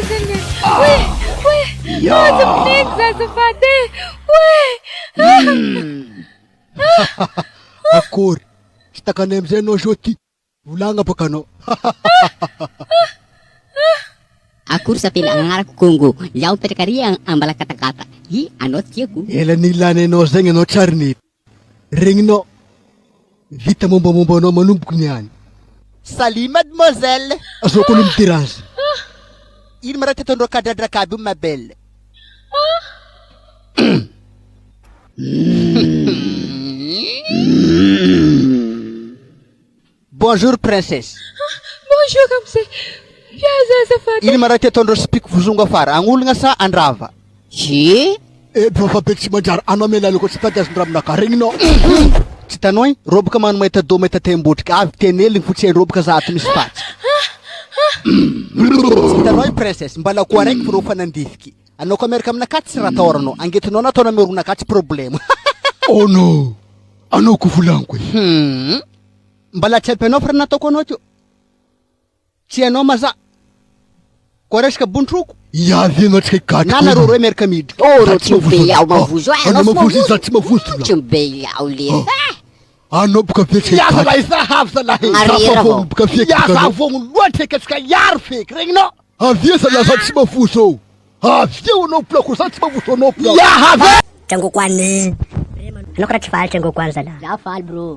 ganyan. Uy! Sumnig sa sufate! Uy! Akur, stakanemze no shoti. Ulanga pa kano. Akur sa pinangarak Kongo, yaw perkari ang ambala kata-kata. Hi, anot kiyaku. Ela nilane no zenge no charnit. Ring no. Vita mumba no manumbuk niyan. Salut mademoiselle. Aso ko tirans. Il me reste ton recadre cabine ma belle. Bonjour princesse. Bonjour, kamse. Yaza safate. Il me reste ton speak vuzunga far. Angul nga sa andrava. Hi? E papa pexi majar anomela ko sipatas ndram na ring no. Titanoi, rob ka man meta do meta tembotka. Av tenel futse rob ka za atmi spat. Titanoi princess, mbala ko rek pro fanandifki. Ano ko merkam na kat sira torno. Angit no na to na meru na kat problem. Oh no. Ano ko fulanko. Mbala chepe no frana to konocho. Chiano maza. Koresh ka buntruku. Ya vino tsekati. Nana roro merkamid. Oh, no chumbe yaw mavuzo. Ano mavuzo za mavuzo. Chumbe yaw li. Ano buka pexi. Ya la isa hafsa la. Arira. Buka pexi. Ya sa vong lote ke ska yar fek. Ring no. Havia sa la sa mavuzo. Havia no ploko sa mavuzo no ploko. Ya have. Changu kwani. Ano ka na chifal changu kwanza na? Lafal bro.